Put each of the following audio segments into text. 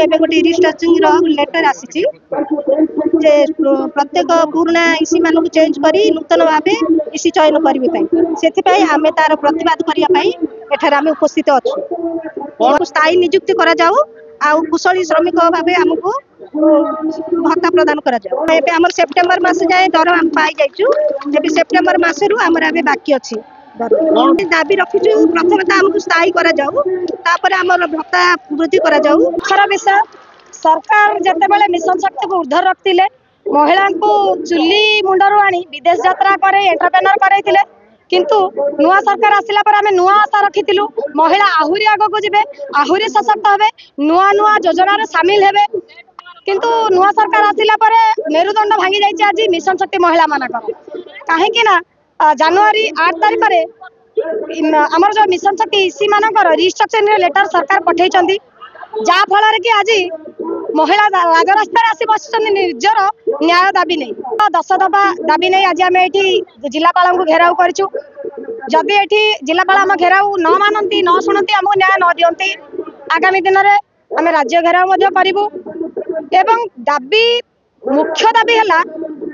ଏବେ ଗୋଟେ restructuring letter आसी प्रत्येक पुराना इसी मानक चेंज कर नूतन भाव इसी चयन करने आम तार प्रतिवाद करने उपस्थित अच्छु स्थायी नियुक्ति करा जाऊ कुशली श्रमिक भाव आमको भत्ता प्रदान कर सेप्टेम्बर मास जाए दरमा पाई जाइए सेप्टेम्बर मसरू आमर बाकी अच्छी दाबी रखीचु प्रथम आमको स्थायी करा जाऊ आमर भत्ता वृद्धि करा जाऊ खरा विषय सरकार जिते मिशन शक्ति को उर्धर रखते महिला को चुली मुंडरू आनी विदेश यात्रा करे एंटरप्रेन्योर करैतिले किंतु नुआ सरकार आसिला पर आमे नुआ आशा रखिथिलु महिला आहुरी आगो को जिवे आहुरी सशक्त हेबे नुआ नुआ योजना रे शामिल हेबे किंतु नुआ सरकार आसिला पर मेरुदंड भांगी जाइछि आज मिशन शक्ति महिला मानकर काहे कि ना जनवरी 8 तारिख रे हमर जो मिशन शक्ति इसी मानकर रिस्ट्रक्चरिंग लेटर सरकार पठैचंदी जा फल कि आज महिला राजरास्ता आसी बस निजर न्याय दाबी नहीं 10 दफा दाबी नहीं आज आम ये जिलापाल को घेराव करूँ जदि ये जिलापाल आम घेराव न मानती न शुणती आमको न्याय न दिखती आगामी दिन में आम राज्य घेराव करूँ एवं दाबी मुख्य दाबी है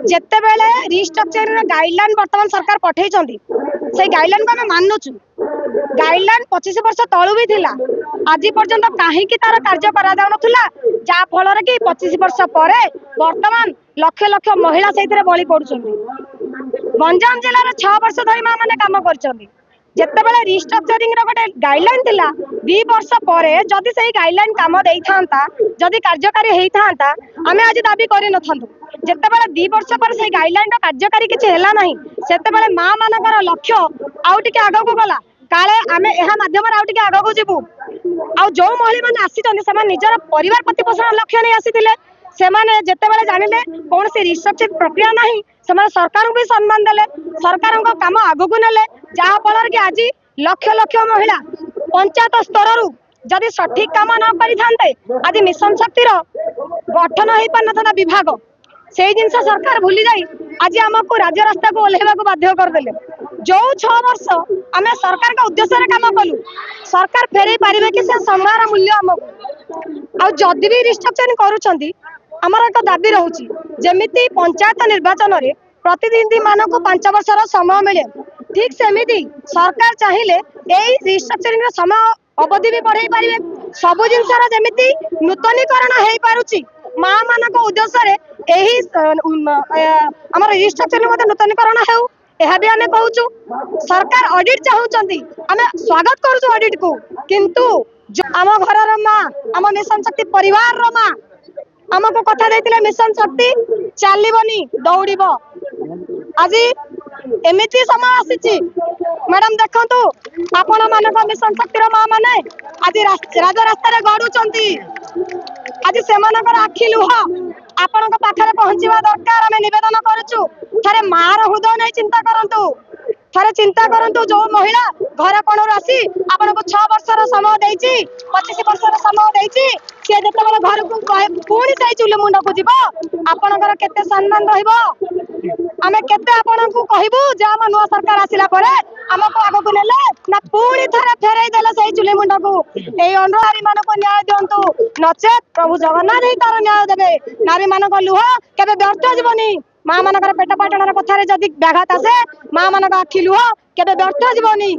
जिते बेले रिस्ट्रक्चरिंग गाइडलाइन बर्तमान सरकार पठे से गाइडलाइन को आम मानुचु गाइडलाइन 25 वर्ष तलू भी थिला आज पर्यंत कहीं तार कार्य करा जहाँ फल कि 25 वर्ष पर वर्तमान लक्ष लक्ष महिला से बलि पड़ुं गंजाम जिले में 6 वर्ष धरी माँ मैंने कम कर रिस्ट्रक्चरिंग गोटे गाइडलाइन थिला 2 वर्ष पर जदि से गाइडलाइन कम दे था जदि कार्यकारी होता आम आज दाबी कर जितेबाला 2 वर्ष पर से गाइडलाइन कार्यकारी किसी है ना से माँ मानकर लक्ष्य आउ टे आग को गला काले आम यह मध्यम आग को जीवु आ जो महिला मैंने आसी निजर परिवार प्रतिपोषण लक्ष्य नहीं आसी से जितेबाला जानिले कौन सी रिस्ट्रक्चरिंग प्रक्रिया नहीं से सरकार को भी सम्मान देले सरकार काम आग को नेले जहाँ फल कि आज लक्ष लक्ष महिला पंचायत स्तर जदि सठिक काम न करें आज मिशन शक्ति गठन हो पार ना विभाग से जिन सरकार भूली जाई आज आमको राज्य रास्ता को ओल्हेबा को बाध्य करदेले जो 6 वर्ष आम सरकार का उद्देश्य काम कलु सरकार फेरई पारे कि से समयर मूल्य आमको आदि भी रिस्ट्रक्चरिंग करुँच एक दाबी रोचे जमी पंचायत निर्वाचन में प्रतिनिधि मानक 5 वर्षर समय मिले ठीक सेमिति सरकार चाहिए यही रिस्ट्रक्चरिंग समय अवधि भी बढ़ाई पारे सबु जिनसर जमी नूतनीकरण हो पारुची माँ मानक उद्देश्य यही आम रिस्ट्रक्चरिंग नूतनीकरण हो यह भी आम कहूँ सरकार ऑडिट चाहूँगी आम स्वागत करुँ ऑडिट को किंतु आम घर माँ आम मिशन शक्ति परिवार माँ आमको कथा देते मिशन शक्ति चलनी दौड़ आज एमती समय आसी मैडम देखु आपण मानक मिशन शक्तिर माँ मैंने आज राजरास्ता गड़ुंट आज से आखि लुह आपण पाखे पहुंचवा दरकार आम नवेदन करुचु थे माँ हृदय नहीं चिंता करूँ थे चिंता करूँ जो महिला घर कोण आसी आपन को 6 वर्षर समय देती 25 वर्षर समय देती सी जिते घर को पुणी से चुली मुंड को जीव आपणकर केते सम्मान रहिबो आम केते आपन को कहबू जे आम नुआ सरकार आसिला परे आमको आग को नेले ना पुणी थरे फेरई देले से चुली मुंड को ए अनुनारी मान को न्याय दिंतु नचेत प्रभु जगन्नाथ ही तार न्याय देबे नारी मान को लुह केबे व्यर्थ जीवनी माँ मानकर पेट पाटणार कथार जदि व्याघात आसे माँ मानक आखि लुह केबे व्यर्थ जीवनी।